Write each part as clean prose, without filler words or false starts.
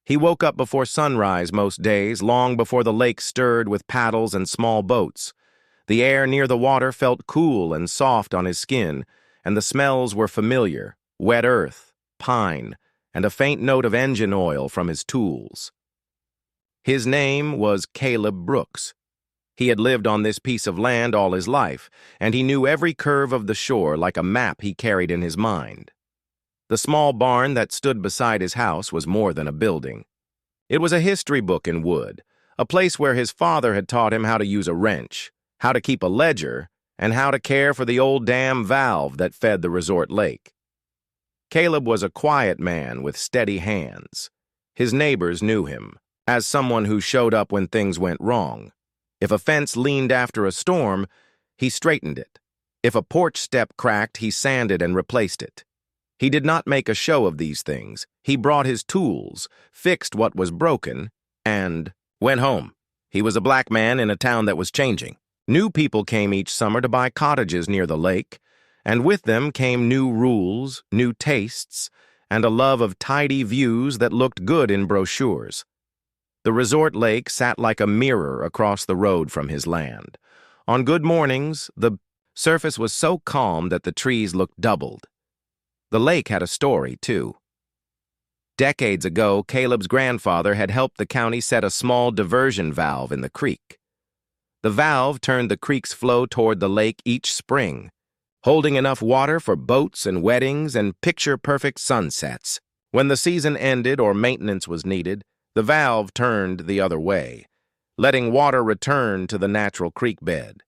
He woke up before sunrise most days, long before the lake stirred with paddles and small boats. The air near the water felt cool and soft on his skin, and the smells were familiar: wet earth, pine, and a faint note of engine oil from his tools. His name was Caleb Brooks. He had lived on this piece of land all his life, and he knew every curve of the shore like a map he carried in his mind. The small barn that stood beside his house was more than a building. It was a history book in wood, a place where his father had taught him how to use a wrench, how to keep a ledger, and how to care for the old dam valve that fed the resort lake. Caleb was a quiet man with steady hands. His neighbors knew him as someone who showed up when things went wrong. If a fence leaned after a storm, he straightened it. If a porch step cracked, he sanded and replaced it. He did not make a show of these things. He brought his tools, fixed what was broken, and went home. He was a black man in a town that was changing. New people came each summer to buy cottages near the lake, and with them came new rules, new tastes, and a love of tidy views that looked good in brochures. The resort lake sat like a mirror across the road from his land. On good mornings, the surface was so calm that the trees looked doubled. The lake had a story, too. Decades ago, Caleb's grandfather had helped the county set a small diversion valve in the creek. The valve turned the creek's flow toward the lake each spring, holding enough water for boats and weddings and picture-perfect sunsets. When the season ended or maintenance was needed, the valve turned the other way, letting water return to the natural creek bed.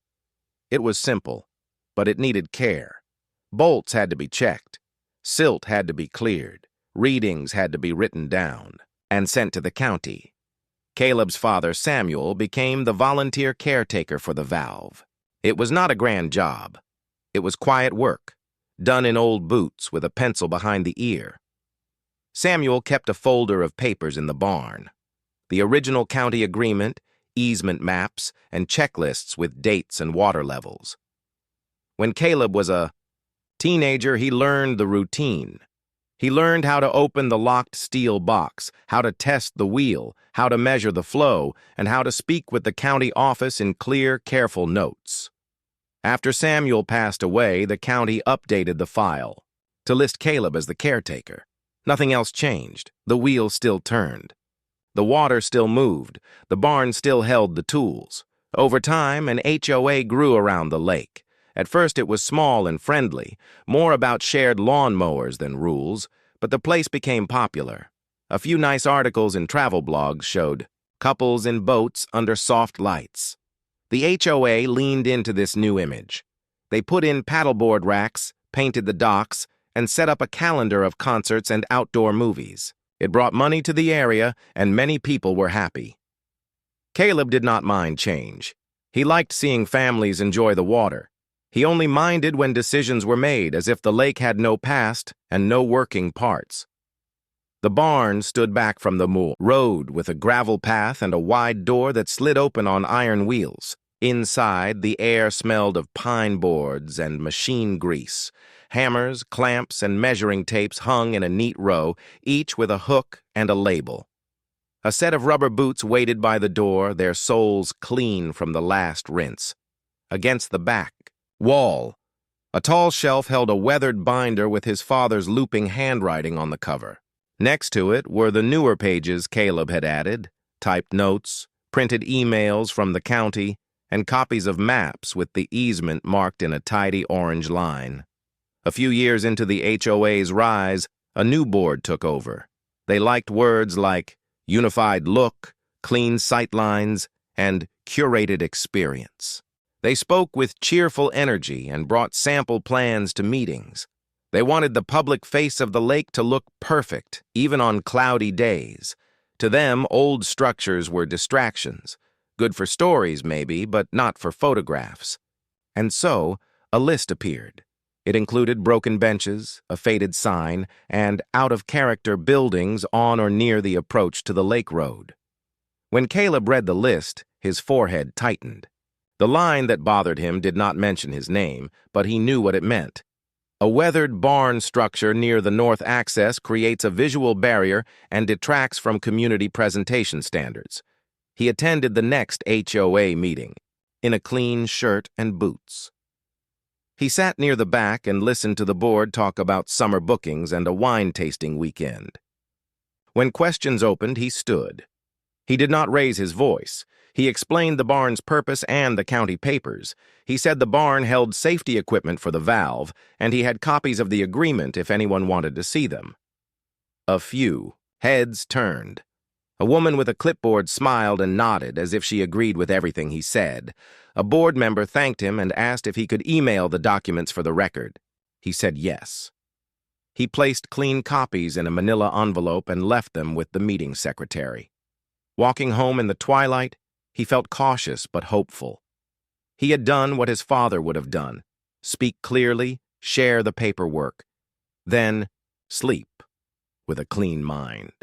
It was simple, but it needed care. Bolts had to be checked. Silt had to be cleared. Readings had to be written down and sent to the county. Caleb's father, Samuel, became the volunteer caretaker for the valve. It was not a grand job. It was quiet work, done in old boots with a pencil behind the ear. Samuel kept a folder of papers in the barn: the original county agreement, easement maps, and checklists with dates and water levels. When Caleb was a teenager, he learned the routine. He learned how to open the locked steel box, how to test the wheel, how to measure the flow, and how to speak with the county office in clear, careful notes. After Samuel passed away, the county updated the file to list Caleb as the caretaker. Nothing else changed. The wheel still turned. The water still moved. The barn still held the tools. Over time, an HOA grew around the lake. At first, it was small and friendly, more about shared lawn mowers than rules, but the place became popular. A few nice articles in travel blogs showed couples in boats under soft lights. The HOA leaned into this new image. They put in paddleboard racks, painted the docks, and set up a calendar of concerts and outdoor movies. It brought money to the area, and many people were happy. Caleb did not mind change. He liked seeing families enjoy the water. He only minded when decisions were made, as if the lake had no past and no working parts. The barn stood back from the road with a gravel path and a wide door that slid open on iron wheels. Inside, the air smelled of pine boards and machine grease. Hammers, clamps, and measuring tapes hung in a neat row, each with a hook and a label. A set of rubber boots waited by the door, their soles clean from the last rinse. Against the back wall, a tall shelf held a weathered binder with his father's looping handwriting on the cover. Next to it were the newer pages Caleb had added, typed notes, printed emails from the county, and copies of maps with the easement marked in a tidy orange line. A few years into the HOA's rise, a new board took over. They liked words like unified look, clean sightlines, and curated experience. They spoke with cheerful energy and brought sample plans to meetings. They wanted the public face of the lake to look perfect, even on cloudy days. To them, old structures were distractions. Good for stories, maybe, but not for photographs. And so, a list appeared. It included broken benches, a faded sign, and out-of-character buildings on or near the approach to the lake road. When Caleb read the list, his forehead tightened. The line that bothered him did not mention his name, but he knew what it meant. A weathered barn structure near the north access creates a visual barrier and detracts from community presentation standards. He attended the next HOA meeting, in a clean shirt and boots. He sat near the back and listened to the board talk about summer bookings and a wine tasting weekend. When questions opened, he stood. He did not raise his voice. He explained the barn's purpose and the county papers. He said the barn held safety equipment for the valve, and he had copies of the agreement if anyone wanted to see them. A few heads turned. A woman with a clipboard smiled and nodded as if she agreed with everything he said. A board member thanked him and asked if he could email the documents for the record. He said yes. He placed clean copies in a manila envelope and left them with the meeting secretary. Walking home in the twilight, he felt cautious but hopeful. He had done what his father would have done: speak clearly, share the paperwork, then sleep with a clean mind.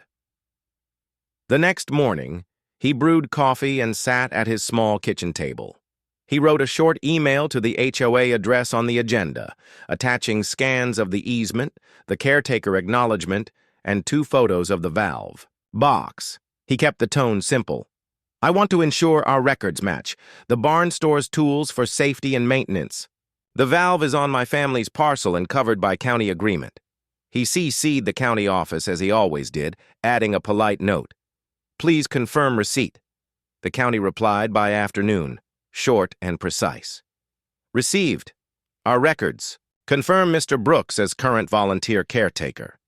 The next morning, he brewed coffee and sat at his small kitchen table. He wrote a short email to the HOA address on the agenda, attaching scans of the easement, the caretaker acknowledgement, and 2 photos of the valve. Box. He kept the tone simple. I want to ensure our records match. The barn stores tools for safety and maintenance. The valve is on my family's parcel and covered by county agreement. He CC'd the county office as he always did, adding a polite note. Please confirm receipt. The county replied by afternoon, short and precise. Received. Our records. Confirm Mr. Brooks as current volunteer caretaker.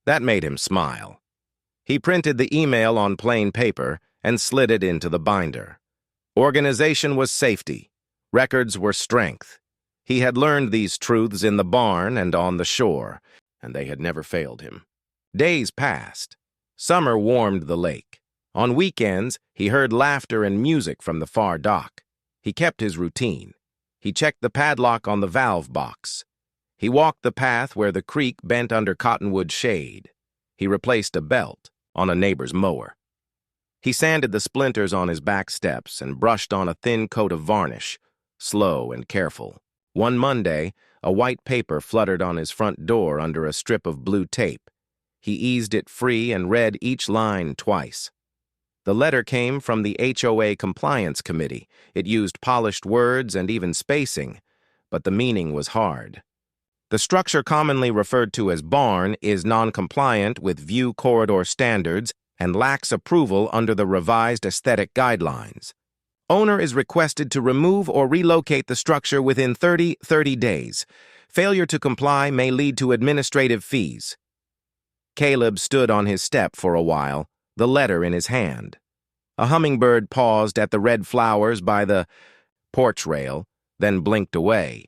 That made him smile. He printed the email on plain paper and slid it into the binder. Organization was safety. Records were strength. He had learned these truths in the barn and on the shore, and they had never failed him. Days passed. Summer warmed the lake. On weekends, he heard laughter and music from the far dock. He kept his routine. He checked the padlock on the valve box. He walked the path where the creek bent under cottonwood shade. He replaced a belt on a neighbor's mower. He sanded the splinters on his back steps and brushed on a thin coat of varnish, slow and careful. One Monday, a white paper fluttered on his front door under a strip of blue tape. He eased it free and read each line twice. The letter came from the HOA Compliance Committee. It used polished words and even spacing, but the meaning was hard. The structure commonly referred to as barn is non-compliant with view corridor standards and lacks approval under the revised aesthetic guidelines. Owner is requested to remove or relocate the structure within 30 days. Failure to comply may lead to administrative fees. Caleb stood on his step for a while, the letter in his hand. A hummingbird paused at the red flowers by the porch rail, then blinked away.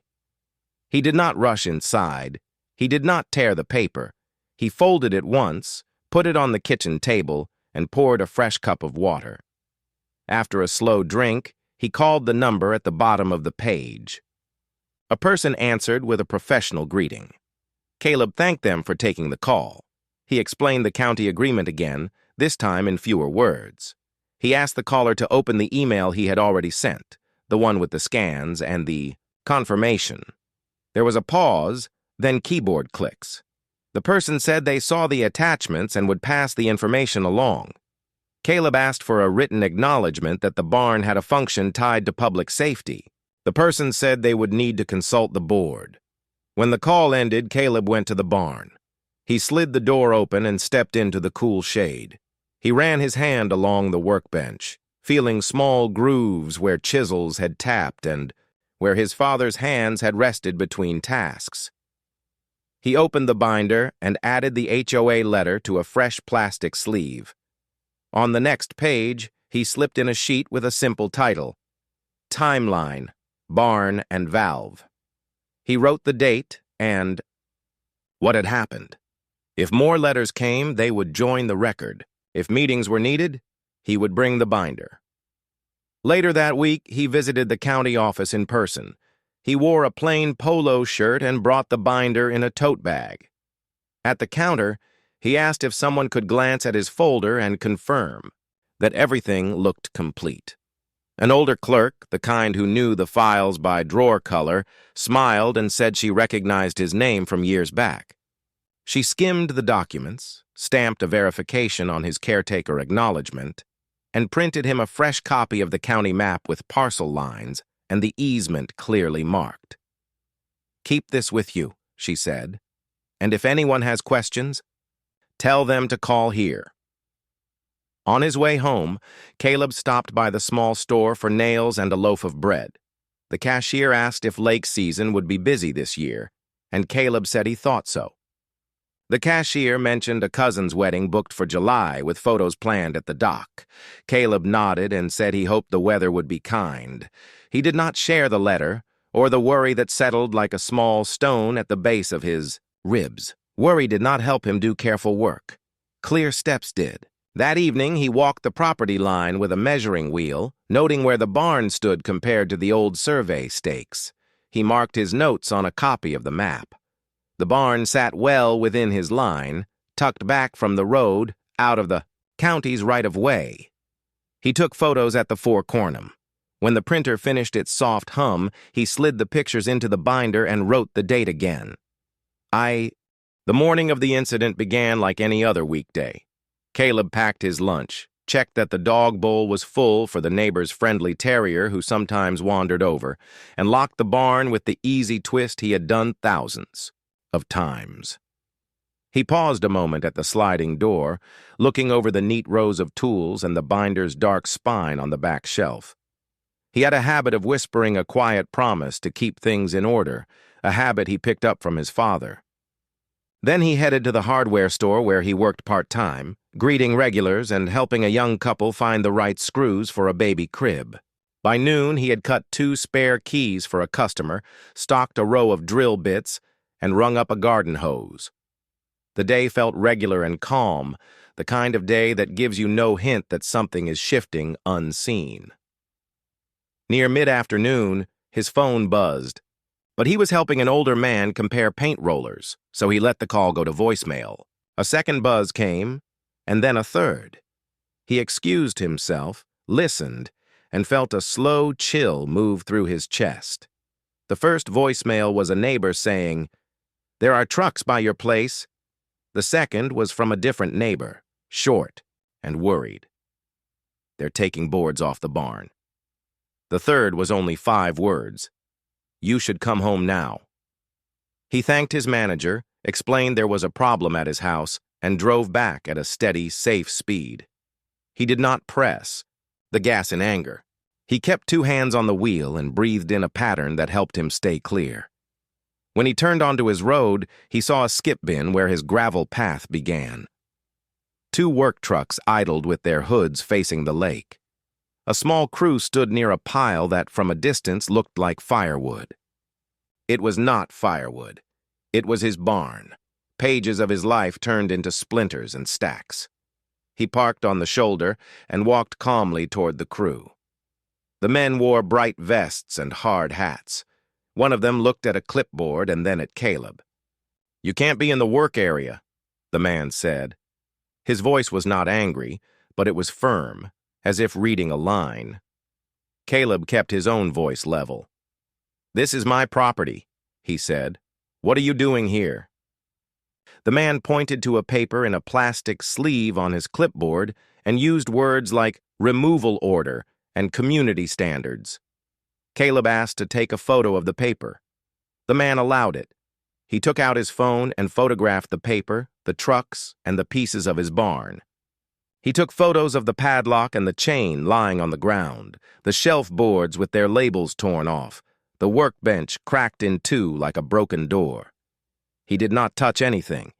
He did not rush inside. He did not tear the paper. He folded it once, put it on the kitchen table, and poured a fresh cup of water. After a slow drink, he called the number at the bottom of the page. A person answered with a professional greeting. Caleb thanked them for taking the call. He explained the county agreement again, this time in fewer words. He asked the caller to open the email he had already sent, the one with the scans and the confirmation. There was a pause, then keyboard clicks. The person said they saw the attachments and would pass the information along. Caleb asked for a written acknowledgement that the barn had a function tied to public safety. The person said they would need to consult the board. When the call ended, Caleb went to the barn. He slid the door open and stepped into the cool shade. He ran his hand along the workbench, feeling small grooves where chisels had tapped and where his father's hands had rested between tasks. He opened the binder and added the HOA letter to a fresh plastic sleeve. On the next page, he slipped in a sheet with a simple title: Timeline, Barn and Valve. He wrote the date and what had happened. If more letters came, they would join the record. If meetings were needed, he would bring the binder. Later that week, he visited the county office in person. He wore a plain polo shirt and brought the binder in a tote bag. At the counter, he asked if someone could glance at his folder and confirm that everything looked complete. An older clerk, the kind who knew the files by drawer color, smiled and said she recognized his name from years back. She skimmed the documents, stamped a verification on his caretaker acknowledgement, and printed him a fresh copy of the county map with parcel lines and the easement clearly marked. "Keep this with you," she said, "and if anyone has questions, tell them to call here." On his way home, Caleb stopped by the small store for nails and a loaf of bread. The cashier asked if lake season would be busy this year, and Caleb said he thought so. The cashier mentioned a cousin's wedding booked for July with photos planned at the dock. Caleb nodded and said he hoped the weather would be kind. He did not share the letter, or the worry that settled like a small stone at the base of his ribs. Worry did not help him do careful work. Clear steps did. That evening, he walked the property line with a measuring wheel, noting where the barn stood compared to the old survey stakes. He marked his notes on a copy of the map. The barn sat well within his line, tucked back from the road, out of the county's right-of-way. He took photos at the Four Cornum. When the printer finished its soft hum, he slid the pictures into the binder and wrote the date again. The morning of the incident began like any other weekday. Caleb packed his lunch, checked that the dog bowl was full for the neighbor's friendly terrier who sometimes wandered over, and locked the barn with the easy twist he had done thousands of times. He paused a moment at the sliding door, looking over the neat rows of tools and the binder's dark spine on the back shelf. He had a habit of whispering a quiet promise to keep things in order, a habit he picked up from his father. Then he headed to the hardware store where he worked part-time, greeting regulars and helping a young couple find the right screws for a baby crib. By noon, he had cut 2 spare keys for a customer, stocked a row of drill bits, and rung up a garden hose. The day felt regular and calm, the kind of day that gives you no hint that something is shifting unseen. Near mid-afternoon, his phone buzzed, but he was helping an older man compare paint rollers, so he let the call go to voicemail. A second buzz came, and then a third. He excused himself, listened, and felt a slow chill move through his chest. The first voicemail was a neighbor saying, "There are trucks by your place." The second was from a different neighbor, short and worried. "They're taking boards off the barn." The third was only 5 words. "You should come home now." He thanked his manager, explained there was a problem at his house, and drove back at a steady, safe speed. He did not press the gas in anger. He kept 2 hands on the wheel and breathed in a pattern that helped him stay clear. When he turned onto his road, he saw a skip bin where his gravel path began. 2 work trucks idled with their hoods facing the lake. A small crew stood near a pile that, from a distance, looked like firewood. It was not firewood. It was his barn. Pages of his life turned into splinters and stacks. He parked on the shoulder and walked calmly toward the crew. The men wore bright vests and hard hats. One of them looked at a clipboard and then at Caleb. "You can't be in the work area," the man said. His voice was not angry, but it was firm, as if reading a line. Caleb kept his own voice level. "This is my property," he said. "What are you doing here?" The man pointed to a paper in a plastic sleeve on his clipboard and used words like removal order and community standards. Caleb asked to take a photo of the paper. The man allowed it. He took out his phone and photographed the paper, the trucks, and the pieces of his barn. He took photos of the padlock and the chain lying on the ground, the shelf boards with their labels torn off, the workbench cracked in 2 like a broken door. He did not touch anything.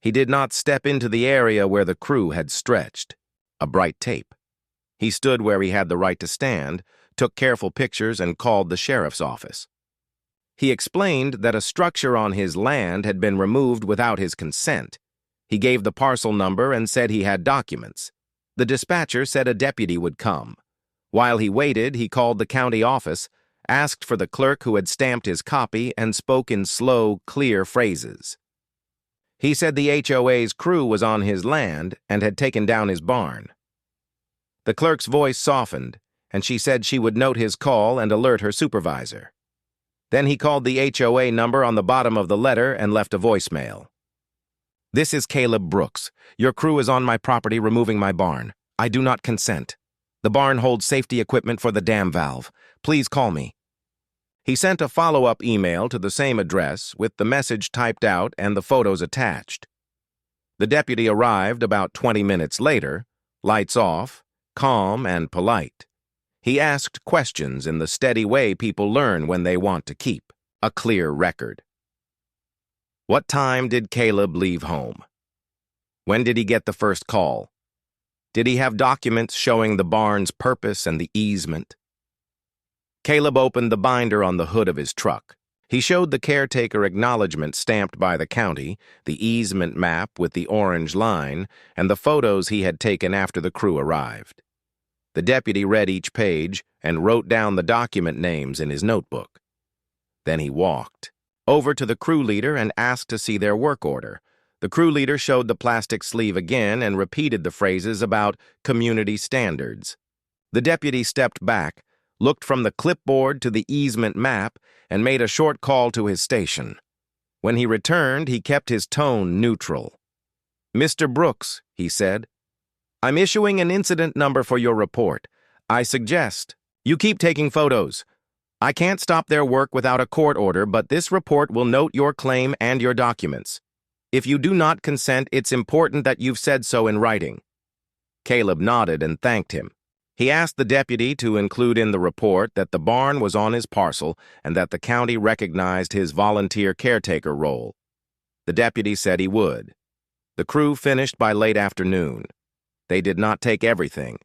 He did not step into the area where the crew had stretched. A bright tape. He stood where he had the right to stand, took careful pictures, and called the sheriff's office. He explained that a structure on his land had been removed without his consent. He gave the parcel number and said he had documents. The dispatcher said a deputy would come. While he waited, he called the county office, asked for the clerk who had stamped his copy, and spoke in slow, clear phrases. He said the HOA's crew was on his land and had taken down his barn. The clerk's voice softened, and she said she would note his call and alert her supervisor. Then he called the HOA number on the bottom of the letter and left a voicemail. "This is Caleb Brooks. Your crew is on my property removing my barn. I do not consent. The barn holds safety equipment for the dam valve. Please call me." He sent a follow-up email to the same address with the message typed out and the photos attached. The deputy arrived about 20 minutes later, lights off, calm and polite. He asked questions in the steady way people learn when they want to keep a clear record. What time did Caleb leave home? When did he get the first call? Did he have documents showing the barn's purpose and the easement? Caleb opened the binder on the hood of his truck. He showed the caretaker acknowledgement stamped by the county, the easement map with the orange line, and the photos he had taken after the crew arrived. The deputy read each page and wrote down the document names in his notebook. Then he walked over to the crew leader and asked to see their work order. The crew leader showed the plastic sleeve again and repeated the phrases about community standards. The deputy stepped back, looked from the clipboard to the easement map, and made a short call to his station. When he returned, he kept his tone neutral. "Mr. Brooks," he said, "I'm issuing an incident number for your report. I suggest you keep taking photos. I can't stop their work without a court order, but this report will note your claim and your documents. If you do not consent, it's important that you've said so in writing." Caleb nodded and thanked him. He asked the deputy to include in the report that the barn was on his parcel and that the county recognized his volunteer caretaker role. The deputy said he would. The crew finished by late afternoon. They did not take everything.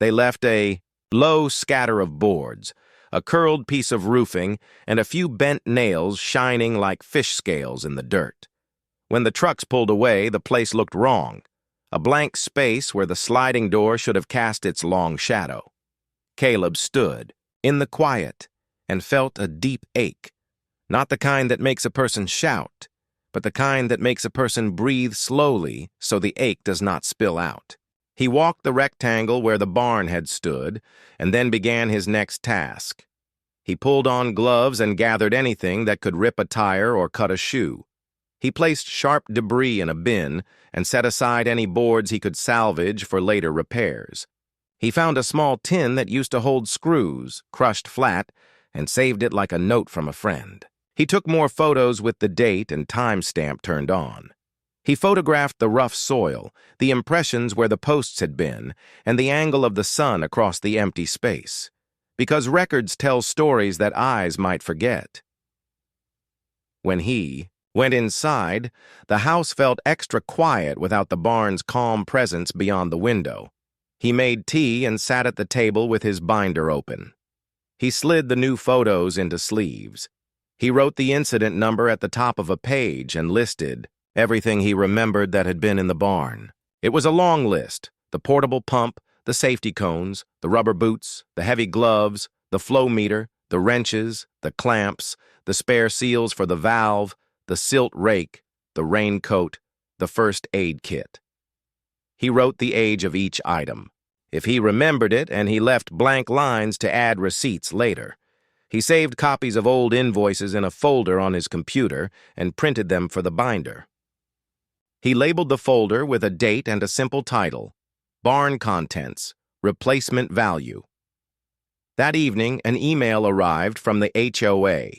They left a low scatter of boards, a curled piece of roofing, and a few bent nails shining like fish scales in the dirt. When the trucks pulled away, the place looked wrong, a blank space where the sliding door should have cast its long shadow. Caleb stood in the quiet and felt a deep ache, not the kind that makes a person shout, but the kind that makes a person breathe slowly so the ache does not spill out. He walked the rectangle where the barn had stood and then began his next task. He pulled on gloves and gathered anything that could rip a tire or cut a shoe. He placed sharp debris in a bin and set aside any boards he could salvage for later repairs. He found a small tin that used to hold screws, crushed flat, and saved it like a note from a friend. He took more photos with the date and timestamp turned on. He photographed the rough soil, the impressions where the posts had been, and the angle of the sun across the empty space, because records tell stories that eyes might forget. When he went inside, the house felt extra quiet without the barn's calm presence beyond the window. He made tea and sat at the table with his binder open. He slid the new photos into sleeves. He wrote the incident number at the top of a page and listed everything he remembered that had been in the barn. It was a long list: the portable pump, the safety cones, the rubber boots, the heavy gloves, the flow meter, the wrenches, the clamps, the spare seals for the valve, the silt rake, the raincoat, the first aid kit. He wrote the age of each item, if he remembered it, and he left blank lines to add receipts later. He saved copies of old invoices in a folder on his computer and printed them for the binder. He labeled the folder with a date and a simple title: Barn Contents, Replacement Value. That evening, an email arrived from the HOA.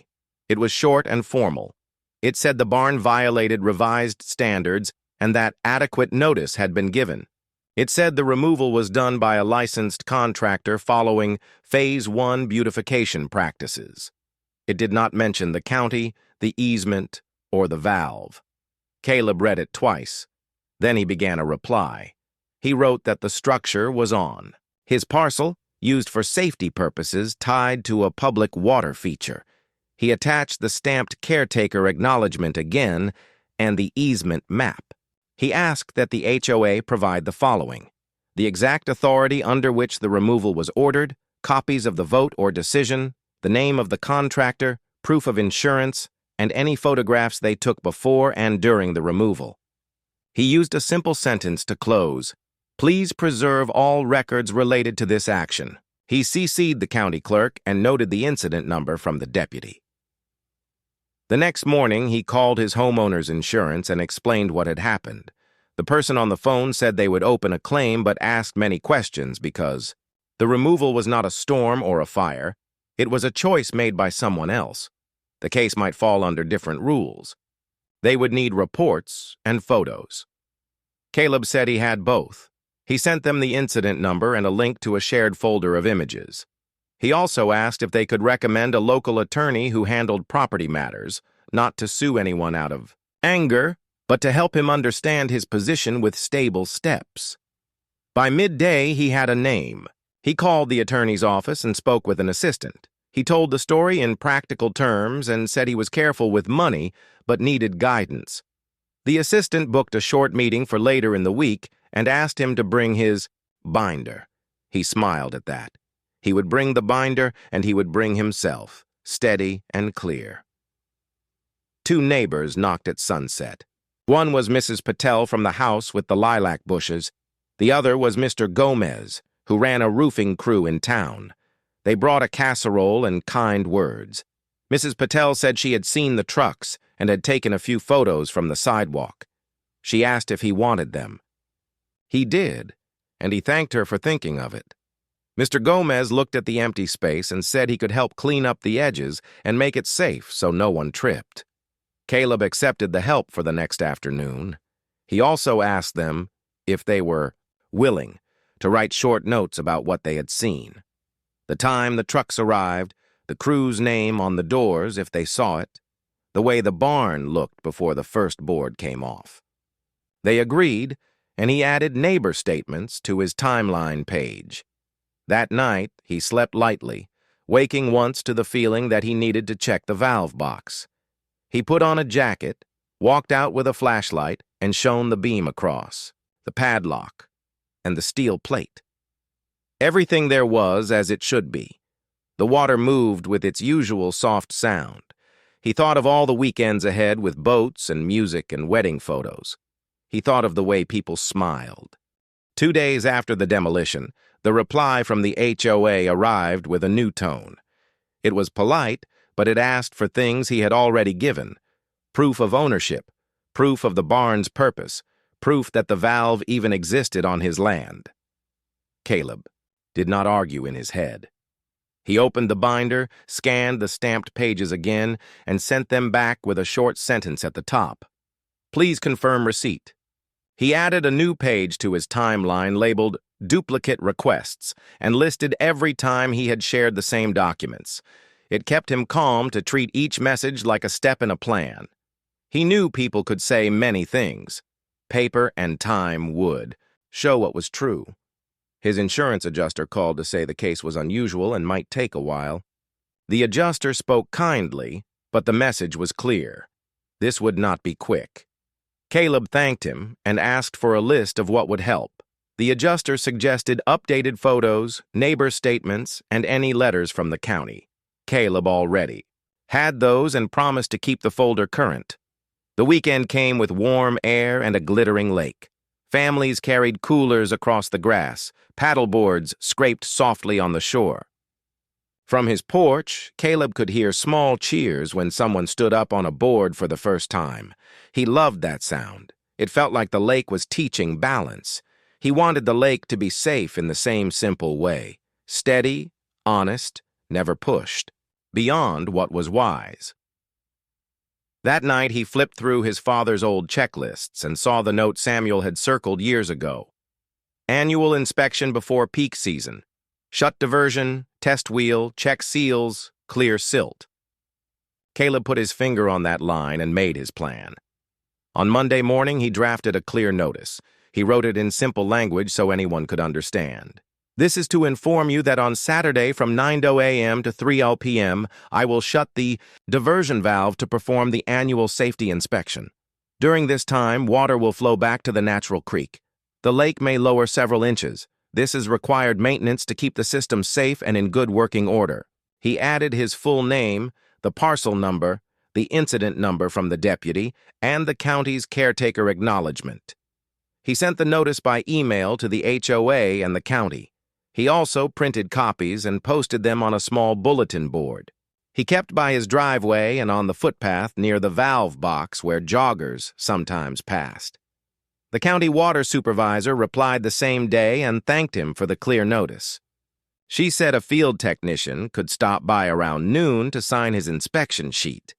It was short and formal. It said the barn violated revised standards and that adequate notice had been given. It said the removal was done by a licensed contractor following Phase 1 beautification practices. It did not mention the county, the easement, or the valve. Caleb read it twice. Then he began a reply. He wrote that the structure was on his parcel, used for safety purposes, tied to a public water feature. He attached the stamped caretaker acknowledgement again and the easement map. He asked that the HOA provide the following: the exact authority under which the removal was ordered, copies of the vote or decision, the name of the contractor, proof of insurance, and any photographs they took before and during the removal. He used a simple sentence to close: "Please preserve all records related to this action." He CC'd the county clerk and noted the incident number from the deputy. The next morning, he called his homeowner's insurance and explained what had happened. The person on the phone said they would open a claim but asked many questions because the removal was not a storm or a fire. It was a choice made by someone else. The case might fall under different rules. They would need reports and photos. Caleb said he had both. He sent them the incident number and a link to a shared folder of images. He also asked if they could recommend a local attorney who handled property matters, not to sue anyone out of anger, but to help him understand his position with stable steps. By midday, he had a name. He called the attorney's office and spoke with an assistant. He told the story in practical terms and said he was careful with money, but needed guidance. The assistant booked a short meeting for later in the week and asked him to bring his binder. He smiled at that. He would bring the binder, and he would bring himself, steady and clear. 2 neighbors knocked at sunset. One was Mrs. Patel from the house with the lilac bushes. The other was Mr. Gomez, who ran a roofing crew in town. They brought a casserole and kind words. Mrs. Patel said she had seen the trucks and had taken a few photos from the sidewalk. She asked if he wanted them. He did, and he thanked her for thinking of it. Mr. Gomez looked at the empty space and said he could help clean up the edges and make it safe so no one tripped. Caleb accepted the help for the next afternoon. He also asked them if they were willing to write short notes about what they had seen. The time the trucks arrived, the crew's name on the doors if they saw it, the way the barn looked before the first board came off. They agreed, and he added neighbor statements to his timeline page. That night, he slept lightly, waking once to the feeling that he needed to check the valve box. He put on a jacket, walked out with a flashlight, and shone the beam across, the padlock, and the steel plate. Everything there was as it should be. The water moved with its usual soft sound. He thought of all the weekends ahead with boats and music and wedding photos. He thought of the way people smiled. 2 days after the demolition, the reply from the HOA arrived with a new tone. It was polite, but it asked for things he had already given: proof of ownership, proof of the barn's purpose, proof that the valve even existed on his land. Caleb did not argue in his head. He opened the binder, scanned the stamped pages again, and sent them back with a short sentence at the top. Please confirm receipt. He added a new page to his timeline labeled Duplicate Requests and listed every time he had shared the same documents. It kept him calm to treat each message like a step in a plan. He knew people could say many things. Paper and time would show what was true. His insurance adjuster called to say the case was unusual and might take a while. The adjuster spoke kindly, but the message was clear. This would not be quick. Caleb thanked him and asked for a list of what would help. The adjuster suggested updated photos, neighbor statements, and any letters from the county. Caleb already had those and promised to keep the folder current. The weekend came with warm air and a glittering lake. Families carried coolers across the grass. Paddleboards scraped softly on the shore. From his porch, Caleb could hear small cheers when someone stood up on a board for the first time. He loved that sound. It felt like the lake was teaching balance. He wanted the lake to be safe in the same simple way. Steady, honest, never pushed. Beyond what was wise. That night, he flipped through his father's old checklists and saw the note Samuel had circled years ago. Annual inspection before peak season. Shut diversion, test wheel, check seals, clear silt. Caleb put his finger on that line and made his plan. On Monday morning, he drafted a clear notice. He wrote it in simple language so anyone could understand. This is to inform you that on Saturday from 9:00 a.m. to 3:00 p.m., I will shut the diversion valve to perform the annual safety inspection. During this time, water will flow back to the natural creek. The lake may lower several inches. This is required maintenance to keep the system safe and in good working order. He added his full name, the parcel number, the incident number from the deputy, and the county's caretaker acknowledgement. He sent the notice by email to the HOA and the county. He also printed copies and posted them on a small bulletin board. He kept by his driveway and on the footpath near the valve box where joggers sometimes passed. The county water supervisor replied the same day and thanked him for the clear notice. She said a field technician could stop by around noon to sign his inspection sheet.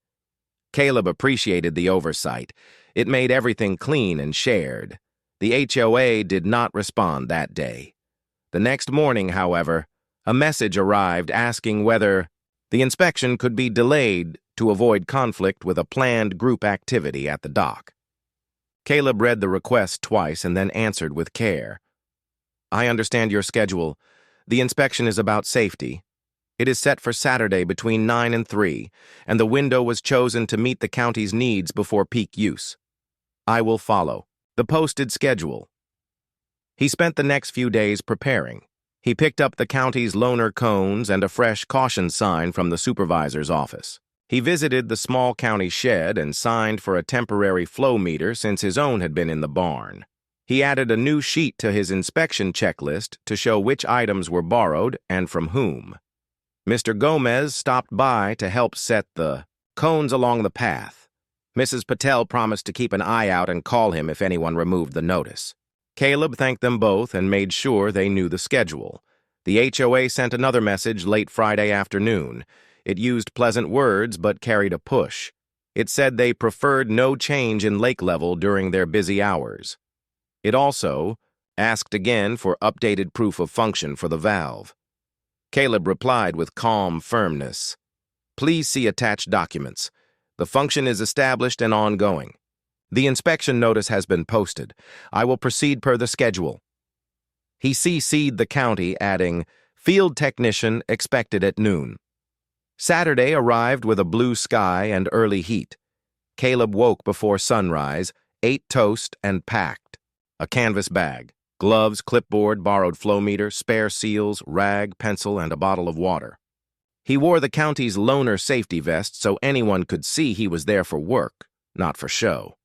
Caleb appreciated the oversight. It made everything clean and shared. The HOA did not respond that day. The next morning, however, a message arrived asking whether the inspection could be delayed to avoid conflict with a planned group activity at the dock. Caleb read the request twice and then answered with care. "I understand your schedule. The inspection is about safety. It is set for Saturday between 9 and 3, and the window was chosen to meet the county's needs before peak use. I will follow the posted schedule." He spent the next few days preparing. He picked up the county's loaner cones and a fresh caution sign from the supervisor's office. He visited the small county shed and signed for a temporary flow meter since his own had been in the barn. He added a new sheet to his inspection checklist to show which items were borrowed and from whom. Mr. Gomez stopped by to help set the cones along the path. Mrs. Patel promised to keep an eye out and call him if anyone removed the notice. Caleb thanked them both and made sure they knew the schedule. The HOA sent another message late Friday afternoon. It used pleasant words but carried a push. It said they preferred no change in lake level during their busy hours. It also asked again for updated proof of function for the valve. Caleb replied with calm firmness. "Please see attached documents. The function is established and ongoing. The inspection notice has been posted. I will proceed per the schedule." He CC'd the county, adding, "Field technician expected at noon." Saturday arrived with a blue sky and early heat. Caleb woke before sunrise, ate toast, and packed. A canvas bag, gloves, clipboard, borrowed flow meter, spare seals, rag, pencil, and a bottle of water. He wore the county's loaner safety vest so anyone could see he was there for work, not for show.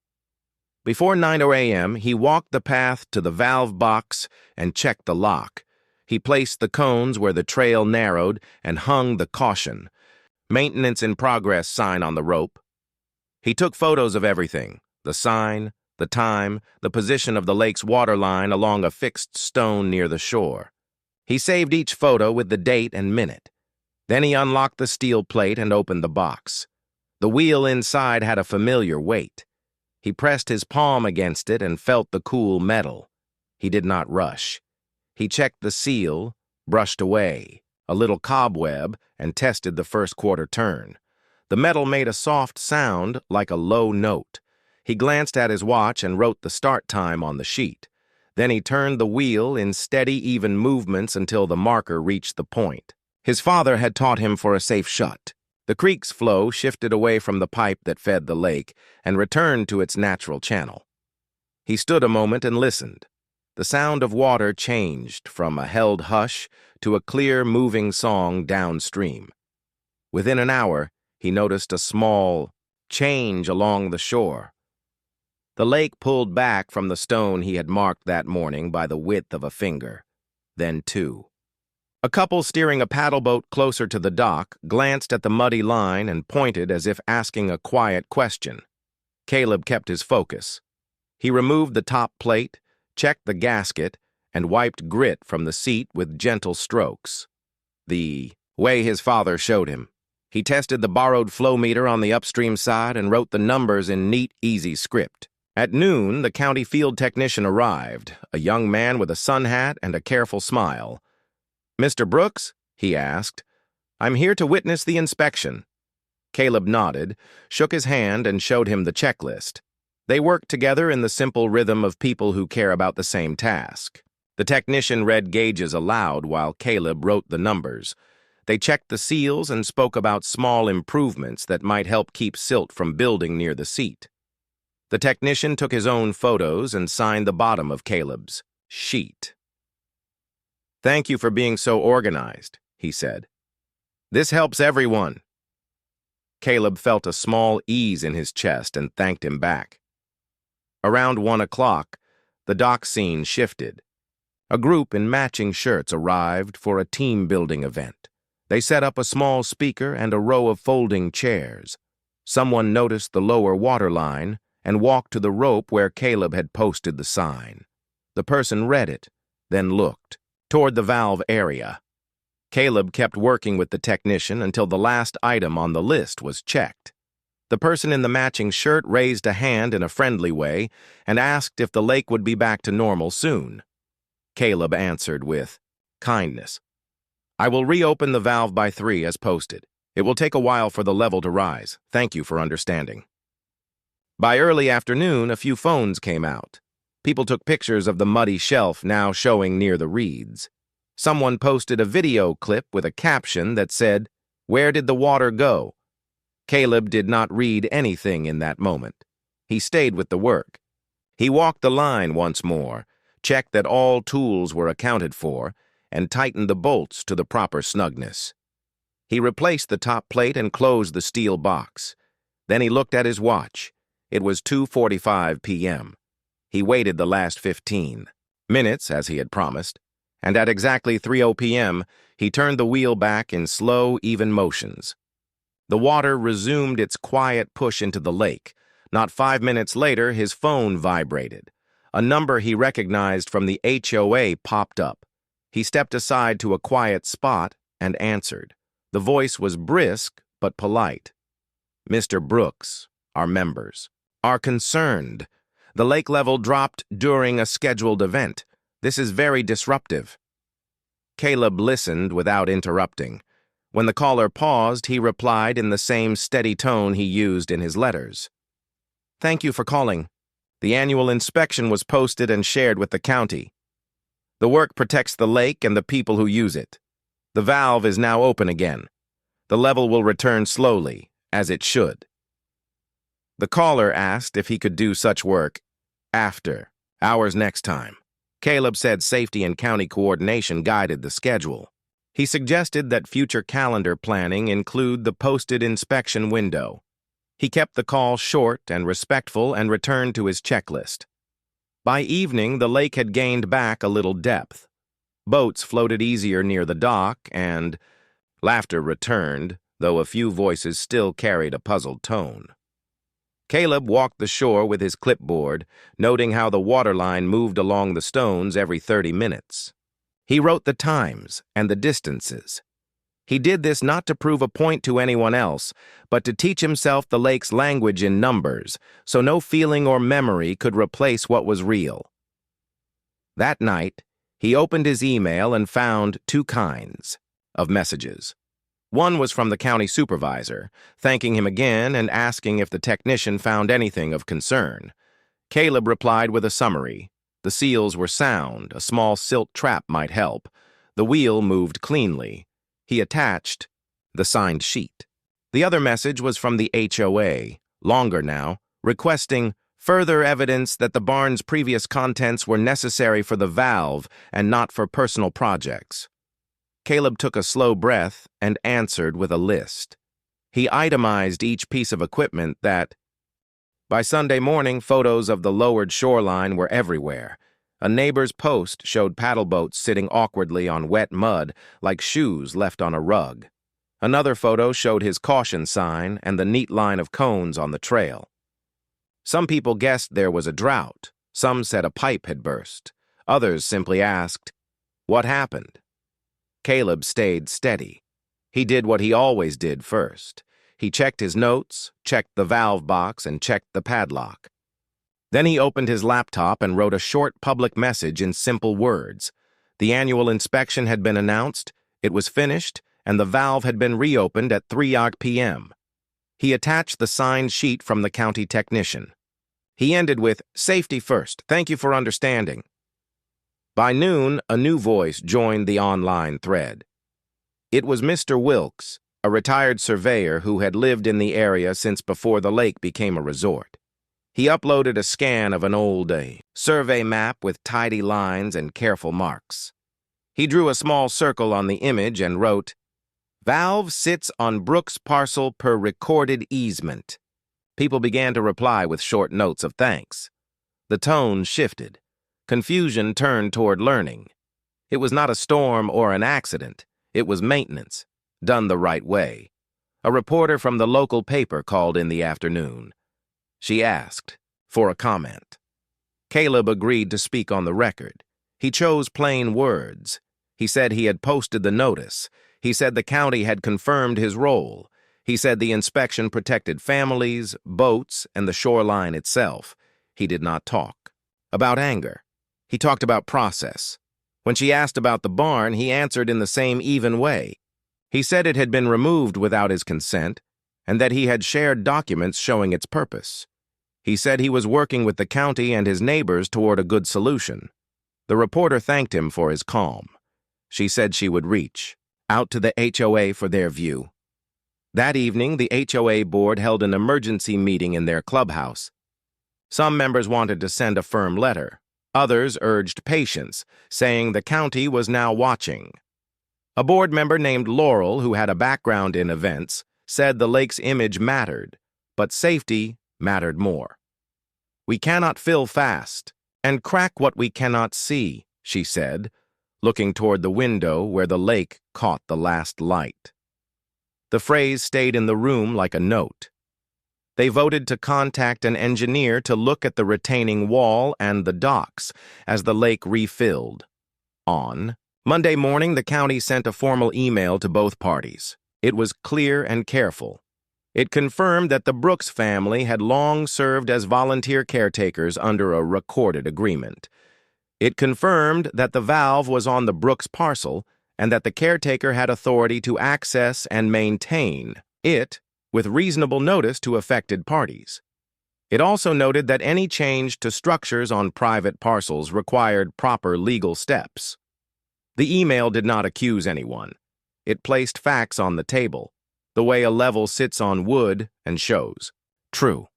Before 9 a.m., he walked the path to the valve box and checked the lock. He placed the cones where the trail narrowed and hung the caution, "Maintenance in progress" sign on the rope. He took photos of everything, the sign, the time, the position of the lake's water line along a fixed stone near the shore. He saved each photo with the date and minute. Then he unlocked the steel plate and opened the box. The wheel inside had a familiar weight. He pressed his palm against it and felt the cool metal. He did not rush. He checked the seal, brushed away a little cobweb, and tested the first quarter turn. The metal made a soft sound like a low note. He glanced at his watch and wrote the start time on the sheet. Then he turned the wheel in steady, even movements until the marker reached the point. His father had taught him for a safe shut. The creek's flow shifted away from the pipe that fed the lake and returned to its natural channel. He stood a moment and listened. The sound of water changed from a held hush to a clear, moving song downstream. Within an hour, he noticed a small change along the shore. The lake pulled back from the stone he had marked that morning by the width of a finger, then two. A couple steering a paddle boat closer to the dock glanced at the muddy line and pointed as if asking a quiet question. Caleb kept his focus. He removed the top plate, checked the gasket, and wiped grit from the seat with gentle strokes, the way his father showed him. He tested the borrowed flow meter on the upstream side and wrote the numbers in neat, easy script. At noon, the county field technician arrived, a young man with a sun hat and a careful smile. "Mr. Brooks?" he asked. "I'm here to witness the inspection." Caleb nodded, shook his hand, and showed him the checklist. They worked together in the simple rhythm of people who care about the same task. The technician read gauges aloud while Caleb wrote the numbers. They checked the seals and spoke about small improvements that might help keep silt from building near the seat. The technician took his own photos and signed the bottom of Caleb's sheet. "Thank you for being so organized," he said. "This helps everyone." Caleb felt a small ease in his chest and thanked him back. Around 1 o'clock, the dock scene shifted. A group in matching shirts arrived for a team-building event. They set up a small speaker and a row of folding chairs. Someone noticed the lower water line and walked to the rope where Caleb had posted the sign. The person read it, then looked toward the valve area. Caleb kept working with the technician until the last item on the list was checked. The person in the matching shirt raised a hand in a friendly way and asked if the lake would be back to normal soon. Caleb answered with kindness. "I will reopen the valve by 3 as posted. It will take a while for the level to rise. Thank you for understanding." By early afternoon, a few phones came out. People took pictures of the muddy shelf now showing near the reeds. Someone posted a video clip with a caption that said, "Where did the water go?" Caleb did not read anything in that moment. He stayed with the work. He walked the line once more, checked that all tools were accounted for, and tightened the bolts to the proper snugness. He replaced the top plate and closed the steel box. Then he looked at his watch. It was 2:45 p.m. He waited the last 15 minutes, as he had promised, and at exactly 3:00 p.m., he turned the wheel back in slow, even motions. The water resumed its quiet push into the lake. Not 5 minutes later, his phone vibrated. A number he recognized from the HOA popped up. He stepped aside to a quiet spot and answered. The voice was brisk but polite. "Mr. Brooks, our members are concerned. The lake level dropped during a scheduled event. This is very disruptive." Caleb listened without interrupting. When the caller paused, he replied in the same steady tone he used in his letters. "Thank you for calling. The annual inspection was posted and shared with the county. The work protects the lake and the people who use it. The valve is now open again. The level will return slowly, as it should." The caller asked if he could do such work after hours next time. Caleb said safety and county coordination guided the schedule. He suggested that future calendar planning include the posted inspection window. He kept the call short and respectful and returned to his checklist. By evening, the lake had gained back a little depth. Boats floated easier near the dock, and laughter returned, though a few voices still carried a puzzled tone. Caleb walked the shore with his clipboard, noting how the waterline moved along the stones every 30 minutes. He wrote the times and the distances. He did this not to prove a point to anyone else, but to teach himself the lake's language in numbers, so no feeling or memory could replace what was real. That night, he opened his email and found 2 kinds of messages. One was from the county supervisor, thanking him again and asking if the technician found anything of concern. Caleb replied with a summary. The seals were sound, a small silt trap might help. The wheel moved cleanly. He attached the signed sheet. The other message was from the HOA, longer now, requesting further evidence that the barn's previous contents were necessary for the valve and not for personal projects. Caleb took a slow breath and answered with a list. He itemized each piece of equipment that, by Sunday morning, photos of the lowered shoreline were everywhere. A neighbor's post showed paddle boats sitting awkwardly on wet mud like shoes left on a rug. Another photo showed his caution sign and the neat line of cones on the trail. Some people guessed there was a drought. Some said a pipe had burst. Others simply asked, "What happened?" Caleb stayed steady. He did what he always did first. He checked his notes, checked the valve box, and checked the padlock. Then he opened his laptop and wrote a short public message in simple words. The annual inspection had been announced, it was finished, and the valve had been reopened at 3 p.m. He attached the signed sheet from the county technician. He ended with, "Safety first. Thank you for understanding." By noon, a new voice joined the online thread. It was Mr. Wilkes, a retired surveyor who had lived in the area since before the lake became a resort. He uploaded a scan of an old survey map with tidy lines and careful marks. He drew a small circle on the image and wrote, "Valve sits on Brooks' parcel per recorded easement." People began to reply with short notes of thanks. The tone shifted. Confusion turned toward learning. It was not a storm or an accident. It was maintenance, done the right way. A reporter from the local paper called in the afternoon. She asked for a comment. Caleb agreed to speak on the record. He chose plain words. He said he had posted the notice. He said the county had confirmed his role. He said the inspection protected families, boats, and the shoreline itself. He did not talk about anger. He talked about process. When she asked about the barn, he answered in the same even way. He said it had been removed without his consent, and that he had shared documents showing its purpose. He said he was working with the county and his neighbors toward a good solution. The reporter thanked him for his calm. She said she would reach out to the HOA for their view. That evening, the HOA board held an emergency meeting in their clubhouse. Some members wanted to send a firm letter. Others urged patience, saying the county was now watching. A board member named Laurel, who had a background in events, said the lake's image mattered, but safety mattered more. "We cannot fill fast and crack what we cannot see," she said, looking toward the window where the lake caught the last light. The phrase stayed in the room like a note. They voted to contact an engineer to look at the retaining wall and the docks as the lake refilled. On Monday morning, the county sent a formal email to both parties. It was clear and careful. It confirmed that the Brooks family had long served as volunteer caretakers under a recorded agreement. It confirmed that the valve was on the Brooks parcel and that the caretaker had authority to access and maintain it with reasonable notice to affected parties. It also noted that any change to structures on private parcels required proper legal steps. The email did not accuse anyone. It placed facts on the table, the way a level sits on wood and shows. True.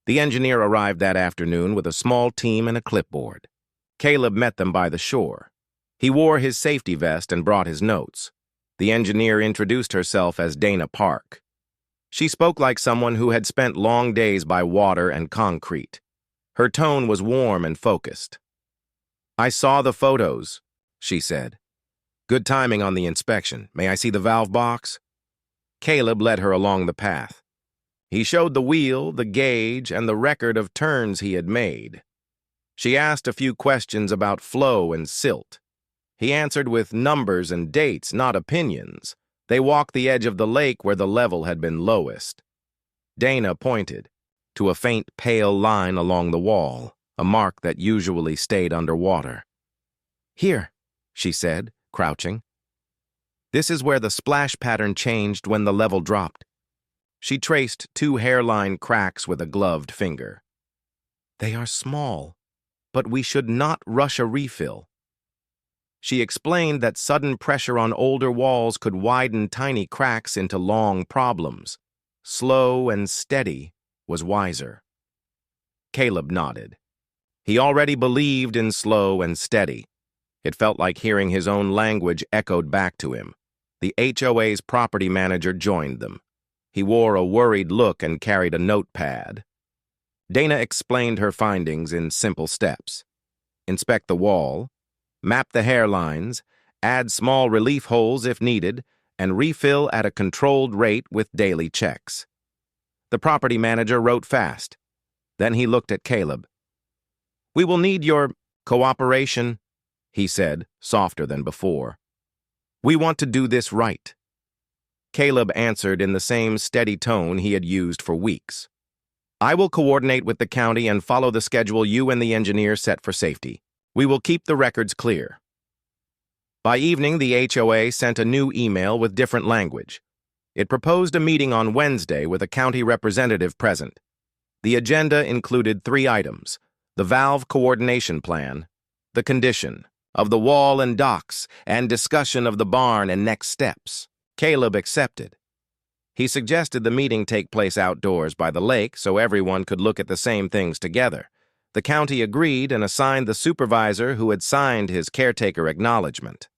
The engineer arrived that afternoon with a small team and a clipboard. Caleb met them by the shore. He wore his safety vest and brought his notes. The engineer introduced herself as Dana Park. She spoke like someone who had spent long days by water and concrete. Her tone was warm and focused. "I saw the photos," she said. "Good timing on the inspection. May I see the valve box?" Caleb led her along the path. He showed the wheel, the gauge, and the record of turns he had made. She asked a few questions about flow and silt. He answered with numbers and dates, not opinions. They walked the edge of the lake where the level had been lowest. Dana pointed to a faint pale line along the wall, a mark that usually stayed underwater. "Here," she said, crouching. "This is where the splash pattern changed when the level dropped." She traced 2 hairline cracks with a gloved finger. "They are small, but we should not rush a refill." She explained that sudden pressure on older walls could widen tiny cracks into long problems. Slow and steady was wiser. Caleb nodded. He already believed in slow and steady. It felt like hearing his own language echoed back to him. The HOA's property manager joined them. He wore a worried look and carried a notepad. Dana explained her findings in simple steps. Inspect the wall, map the hairlines, add small relief holes if needed, and refill at a controlled rate with daily checks. The property manager wrote fast. Then he looked at Caleb. "We will need your cooperation," he said, softer than before. "We want to do this right." Caleb answered in the same steady tone he had used for weeks. "I will coordinate with the county and follow the schedule you and the engineer set for safety. We will keep the records clear." By evening, the HOA sent a new email with different language. It proposed a meeting on Wednesday with a county representative present. The agenda included 3 items: the valve coordination plan, the condition of the wall and docks, and discussion of the barn and next steps. Caleb accepted. He suggested the meeting take place outdoors by the lake so everyone could look at the same things together. The county agreed and assigned the supervisor who had signed his caretaker acknowledgement.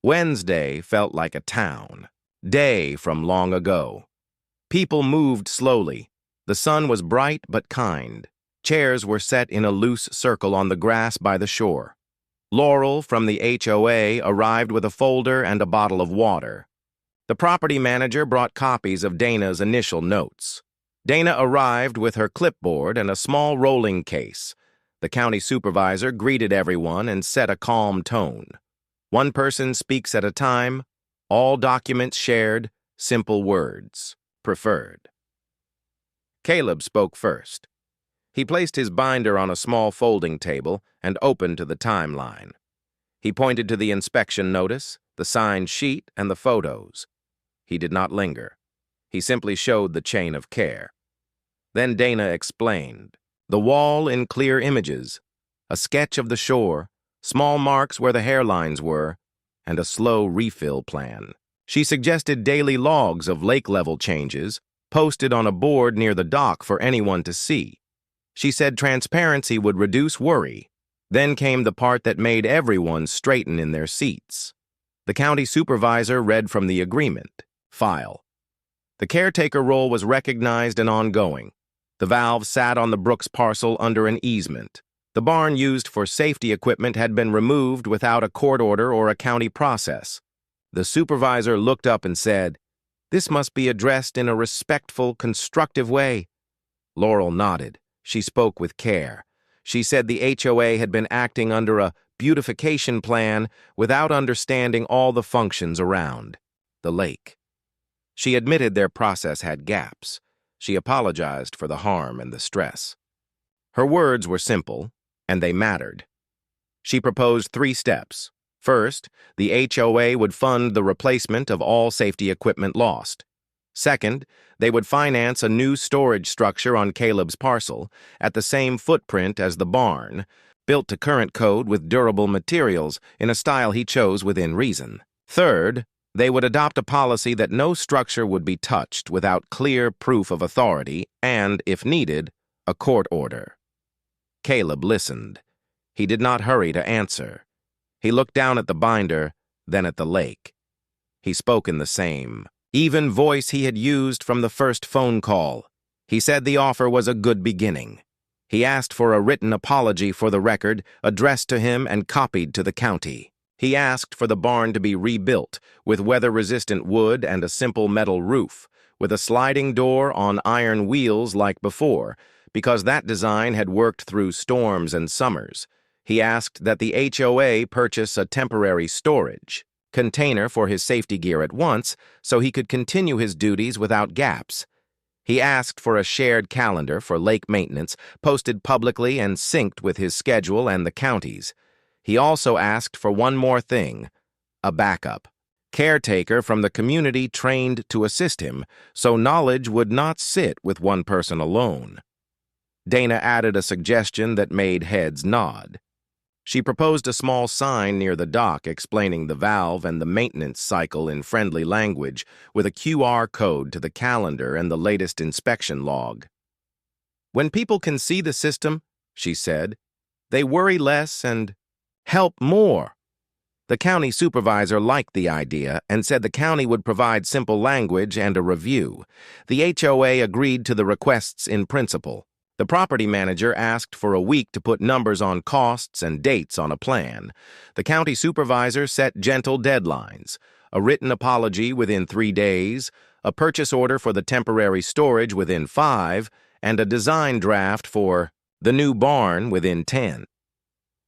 Wednesday felt like a town day from long ago. People moved slowly. The sun was bright but kind. Chairs were set in a loose circle on the grass by the shore. Laurel from the HOA arrived with a folder and a bottle of water. The property manager brought copies of Dana's initial notes. Dana arrived with her clipboard and a small rolling case. The county supervisor greeted everyone and set a calm tone. One person speaks at a time, all documents shared, simple words, preferred. Caleb spoke first. He placed his binder on a small folding table and opened to the timeline. He pointed to the inspection notice, the signed sheet, and the photos. He did not linger. He simply showed the chain of care. Then Dana explained. The wall in clear images, a sketch of the shore, small marks where the hairlines were, and a slow refill plan. She suggested daily logs of lake level changes, posted on a board near the dock for anyone to see. She said transparency would reduce worry. Then came the part that made everyone straighten in their seats. The county supervisor read from the agreement. File. The caretaker role was recognized and ongoing. The valve sat on the Brooks parcel under an easement. The barn used for safety equipment had been removed without a court order or a county process. The supervisor looked up and said, "This must be addressed in a respectful, constructive way." Laurel nodded. She spoke with care. She said the HOA had been acting under a beautification plan without understanding all the functions around the lake. She admitted their process had gaps. She apologized for the harm and the stress. Her words were simple, and they mattered. She proposed 3 steps. First, the HOA would fund the replacement of all safety equipment lost. Second, they would finance a new storage structure on Caleb's parcel at the same footprint as the barn, built to current code with durable materials in a style he chose within reason. Third, they would adopt a policy that no structure would be touched without clear proof of authority and, if needed, a court order. Caleb listened. He did not hurry to answer. He looked down at the binder, then at the lake. He spoke in the same, even voice he had used from the first phone call. He said the offer was a good beginning. He asked for a written apology for the record, addressed to him and copied to the county. He asked for the barn to be rebuilt with weather-resistant wood and a simple metal roof, with a sliding door on iron wheels like before, because that design had worked through storms and summers. He asked that the HOA purchase a temporary storage container for his safety gear at once so he could continue his duties without gaps. He asked for a shared calendar for lake maintenance, posted publicly and synced with his schedule and the county's. He also asked for one more thing, a backup. Caretaker from the community trained to assist him, so knowledge would not sit with one person alone. Dana added a suggestion that made heads nod. She proposed a small sign near the dock explaining the valve and the maintenance cycle in friendly language with a QR code to the calendar and the latest inspection log. "When people can see the system," she said, "they worry less and help more." The county supervisor liked the idea and said the county would provide simple language and a review. The HOA agreed to the requests in principle. The property manager asked for a week to put numbers on costs and dates on a plan. The county supervisor set gentle deadlines, a written apology within 3 days, a purchase order for the temporary storage within 5, and a design draft for the new barn within 10.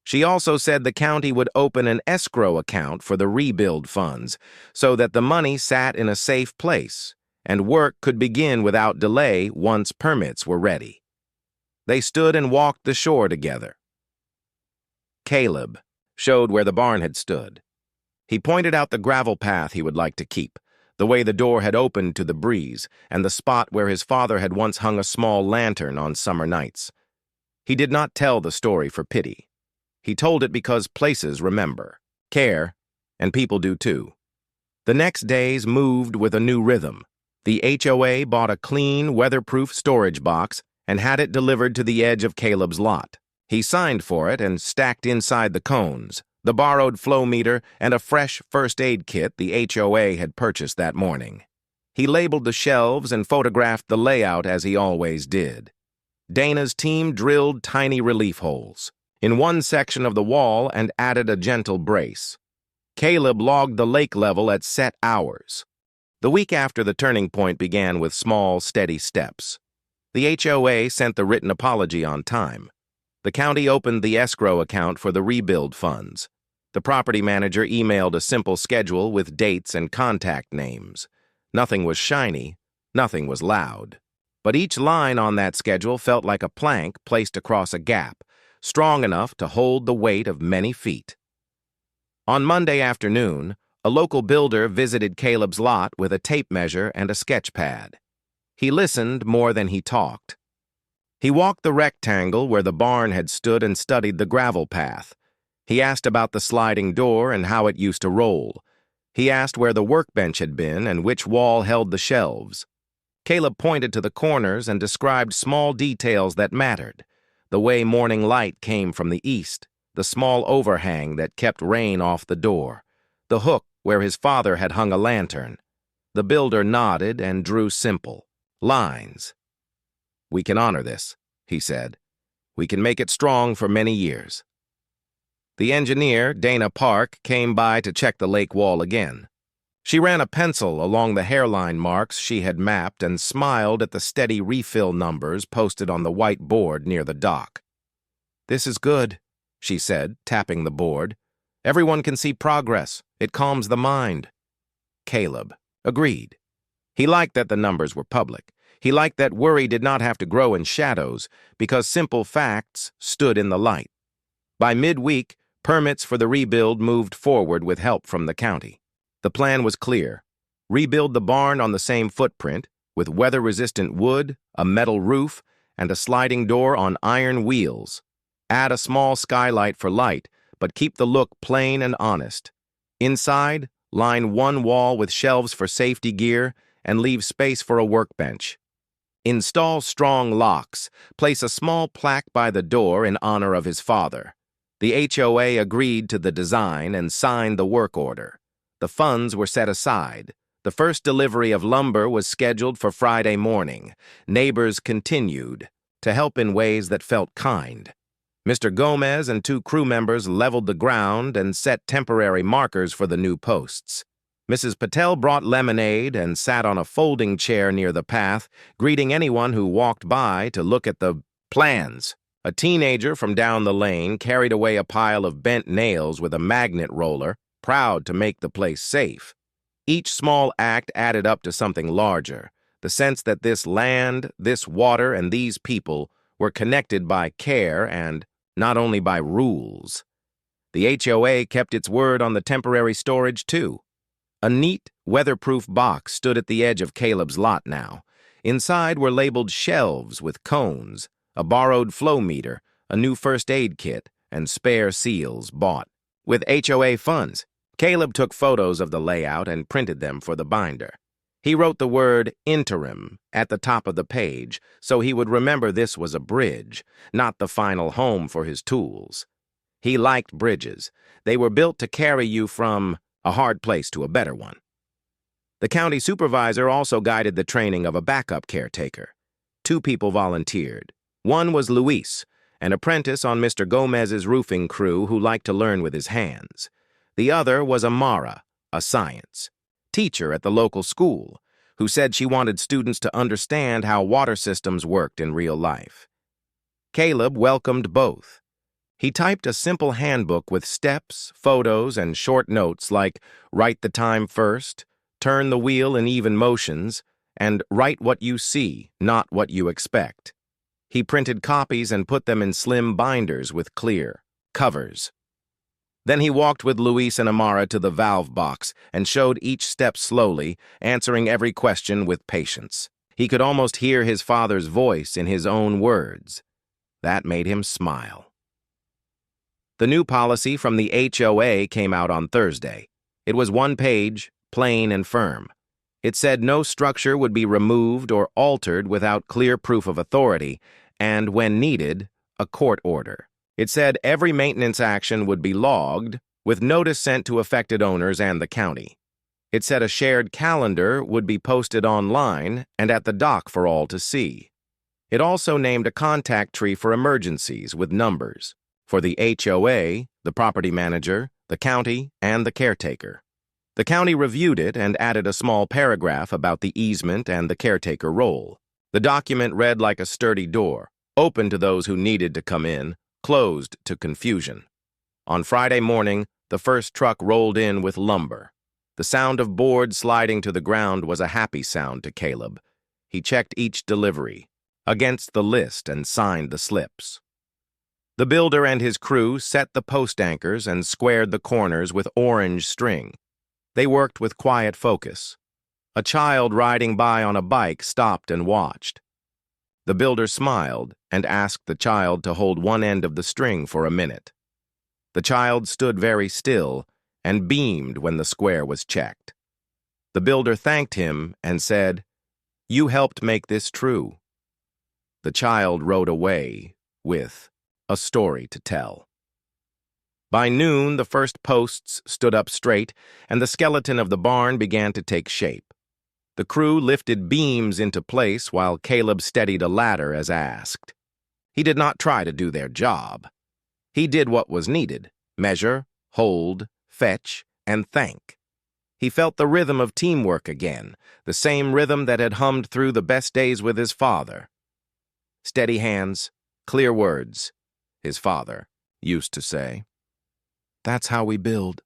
She also said the county would open an escrow account for the rebuild funds so that the money sat in a safe place and work could begin without delay once permits were ready. They stood and walked the shore together. Caleb showed where the barn had stood. He pointed out the gravel path he would like to keep, the way the door had opened to the breeze, and the spot where his father had once hung a small lantern on summer nights. He did not tell the story for pity. He told it because places remember, care, and people do too. The next days moved with a new rhythm. The HOA bought a clean, weatherproof storage box and had it delivered to the edge of Caleb's lot. He signed for it and stacked inside the cones, the borrowed flow meter, and a fresh first aid kit the HOA had purchased that morning. He labeled the shelves and photographed the layout as he always did. Dana's team drilled tiny relief holes in one section of the wall and added a gentle brace. Caleb logged the lake level at set hours. The week after the turning point began with small, steady steps. The HOA sent the written apology on time. The county opened the escrow account for the rebuild funds. The property manager emailed a simple schedule with dates and contact names. Nothing was shiny, nothing was loud. But each line on that schedule felt like a plank placed across a gap, strong enough to hold the weight of many feet. On Monday afternoon, a local builder visited Caleb's lot with a tape measure and a sketch pad. He listened more than he talked. He walked the rectangle where the barn had stood and studied the gravel path. He asked about the sliding door and how it used to roll. He asked where the workbench had been and which wall held the shelves. Caleb pointed to the corners and described small details that mattered. The way morning light came from the east, the small overhang that kept rain off the door, the hook where his father had hung a lantern. The builder nodded and drew simple lines. "We can honor this," he said. "We can make it strong for many years." The engineer, Dana Park, came by to check the lake wall again. She ran a pencil along the hairline marks she had mapped and smiled at the steady refill numbers posted on the white board near the dock. "This is good," she said, tapping the board. "Everyone can see progress. It calms the mind." Caleb agreed. He liked that the numbers were public. He liked that worry did not have to grow in shadows because simple facts stood in the light. By midweek, permits for the rebuild moved forward with help from the county. The plan was clear. Rebuild the barn on the same footprint, with weather-resistant wood, a metal roof, and a sliding door on iron wheels. Add a small skylight for light, but keep the look plain and honest. Inside, line one wall with shelves for safety gear and leave space for a workbench. Install strong locks. Place a small plaque by the door in honor of his father. The HOA agreed to the design and signed the work order. The funds were set aside. The first delivery of lumber was scheduled for Friday morning. Neighbors continued to help in ways that felt kind. Mr. Gomez and two crew members leveled the ground and set temporary markers for the new posts. Mrs. Patel brought lemonade and sat on a folding chair near the path, greeting anyone who walked by to look at the plans. A teenager from down the lane carried away a pile of bent nails with a magnet roller, proud to make the place safe. Each small act added up to something larger, the sense that this land, this water, and these people were connected by care and not only by rules. The HOA kept its word on the temporary storage, too. A neat, weatherproof box stood at the edge of Caleb's lot now. Inside were labeled shelves with cones, a borrowed flow meter, a new first aid kit, and spare seals bought with HOA funds. Caleb took photos of the layout and printed them for the binder. He wrote the word interim at the top of the page so he would remember this was a bridge, not the final home for his tools. He liked bridges. They were built to carry you from a hard place to a better one. The county supervisor also guided the training of a backup caretaker. 2 people volunteered. One was Luis, an apprentice on Mr. Gomez's roofing crew who liked to learn with his hands. The other was Amara, a science teacher at the local school, who said she wanted students to understand how water systems worked in real life. Caleb welcomed both. He typed a simple handbook with steps, photos, and short notes like write the time first, turn the wheel in even motions, and write what you see, not what you expect. He printed copies and put them in slim binders with clear covers. Then he walked with Luis and Amara to the valve box and showed each step slowly, answering every question with patience. He could almost hear his father's voice in his own words. That made him smile. The new policy from the HOA came out on Thursday. It was 1 page, plain and firm. It said no structure would be removed or altered without clear proof of authority, and, when needed, a court order. It said every maintenance action would be logged, with notice sent to affected owners and the county. It said a shared calendar would be posted online and at the dock for all to see. It also named a contact tree for emergencies with numbers for the HOA, the property manager, the county, and the caretaker. The county reviewed it and added a small paragraph about the easement and the caretaker role. The document read like a sturdy door, open to those who needed to come in, closed to confusion. On Friday morning, the first truck rolled in with lumber. The sound of boards sliding to the ground was a happy sound to Caleb. He checked each delivery against the list and signed the slips. The builder and his crew set the post anchors and squared the corners with orange string. They worked with quiet focus. A child riding by on a bike stopped and watched. The builder smiled and asked the child to hold one end of the string for a minute. The child stood very still and beamed when the square was checked. The builder thanked him and said, "You helped make this true." The child rode away with a story to tell. By noon, the first posts stood up straight, and the skeleton of the barn began to take shape. The crew lifted beams into place while Caleb steadied a ladder as asked. He did not try to do their job. He did what was needed: measure, hold, fetch, and thank. He felt the rhythm of teamwork again, the same rhythm that had hummed through the best days with his father. Steady hands, clear words, his father used to say. That's how we build.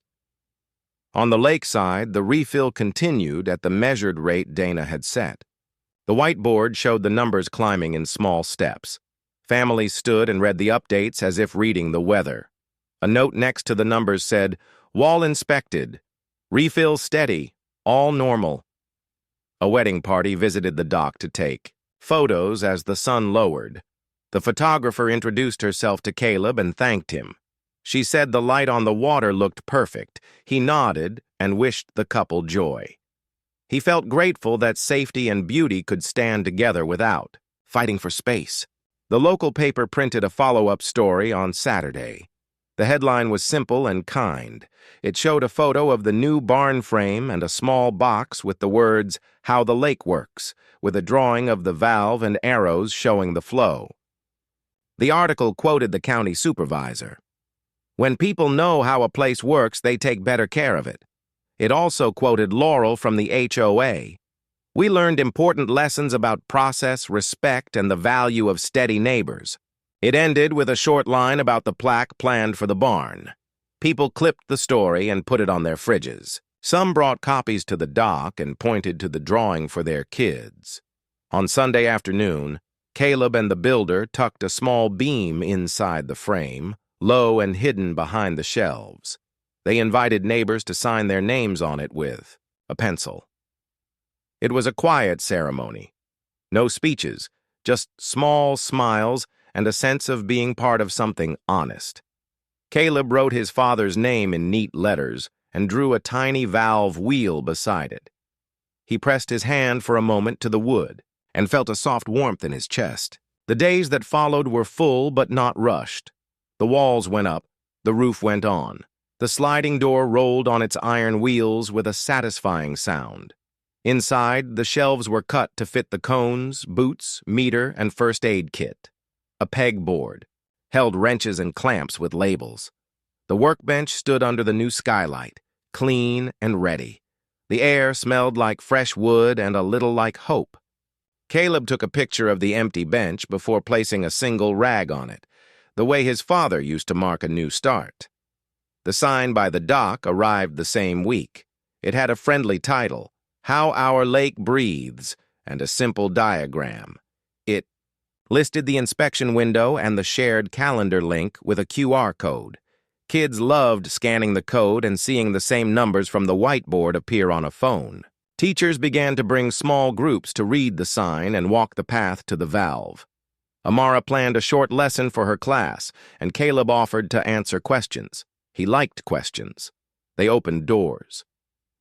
On the lakeside, the refill continued at the measured rate Dana had set. The whiteboard showed the numbers climbing in small steps. Families stood and read the updates as if reading the weather. A note next to the numbers said, "Wall inspected. Refill steady. All normal." A wedding party visited the dock to take photos as the sun lowered. The photographer introduced herself to Caleb and thanked him. She said the light on the water looked perfect. He nodded and wished the couple joy. He felt grateful that safety and beauty could stand together without fighting for space. The local paper printed a follow-up story on Saturday. The headline was simple and kind. It showed a photo of the new barn frame and a small box with the words, "How the Lake Works," with a drawing of the valve and arrows showing the flow. The article quoted the county supervisor. "When people know how a place works, they take better care of it." It also quoted Laurel from the HOA. "We learned important lessons about process, respect, and the value of steady neighbors." It ended with a short line about the plaque planned for the barn. People clipped the story and put it on their fridges. Some brought copies to the dock and pointed to the drawing for their kids. On Sunday afternoon, Caleb and the builder tucked a small beam inside the frame, low and hidden behind the shelves. They invited neighbors to sign their names on it with a pencil. It was a quiet ceremony. No speeches, just small smiles and a sense of being part of something honest. Caleb wrote his father's name in neat letters and drew a tiny valve wheel beside it. He pressed his hand for a moment to the wood and felt a soft warmth in his chest. The days that followed were full but not rushed. The walls went up, the roof went on. The sliding door rolled on its iron wheels with a satisfying sound. Inside, the shelves were cut to fit the cones, boots, meter, and first aid kit. A pegboard held wrenches and clamps with labels. The workbench stood under the new skylight, clean and ready. The air smelled like fresh wood and a little like hope. Caleb took a picture of the empty bench before placing a single rag on it, the way his father used to mark a new start. The sign by the dock arrived the same week. It had a friendly title, "How Our Lake Breathes," and a simple diagram. It listed the inspection window and the shared calendar link with a QR code. Kids loved scanning the code and seeing the same numbers from the whiteboard appear on a phone. Teachers began to bring small groups to read the sign and walk the path to the valve. Amara planned a short lesson for her class, and Caleb offered to answer questions. He liked questions. They opened doors.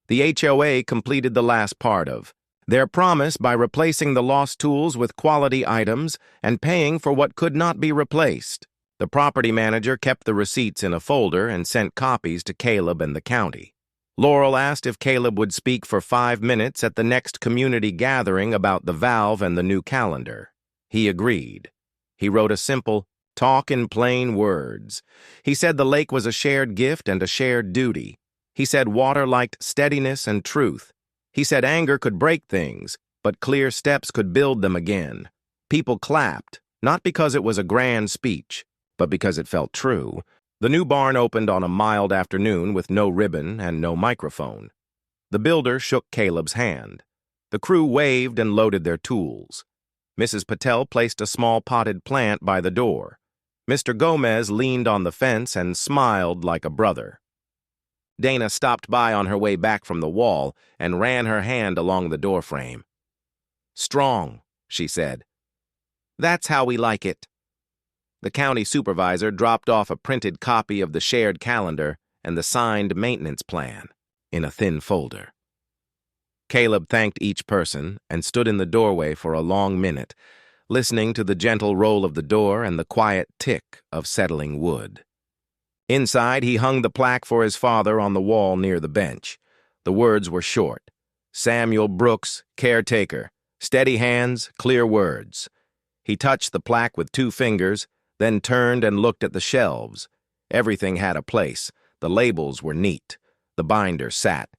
The HOA completed the last part of their promise by replacing the lost tools with quality items and paying for what could not be replaced. The property manager kept the receipts in a folder and sent copies to Caleb and the county. Laurel asked if Caleb would speak for 5 minutes at the next community gathering about the valve and the new calendar. He agreed. He wrote a simple, "Talk in plain words." He said the lake was a shared gift and a shared duty. He said water liked steadiness and truth. He said anger could break things, but clear steps could build them again. People clapped, not because it was a grand speech, but because it felt true. The new barn opened on a mild afternoon with no ribbon and no microphone. The builder shook Caleb's hand. The crew waved and loaded their tools. Mrs. Patel placed a small potted plant by the door. Mr. Gomez leaned on the fence and smiled like a brother. Dana stopped by on her way back from the wall and ran her hand along the doorframe. "Strong," she said. "That's how we like it." The county supervisor dropped off a printed copy of the shared calendar and the signed maintenance plan in a thin folder. Caleb thanked each person and stood in the doorway for a long minute, listening to the gentle roll of the door and the quiet tick of settling wood. Inside, he hung the plaque for his father on the wall near the bench. The words were short. Samuel Brooks, caretaker. Steady hands, clear words. He touched the plaque with 2 fingers, then turned and looked at the shelves. Everything had a place. The labels were neat. The binder sat.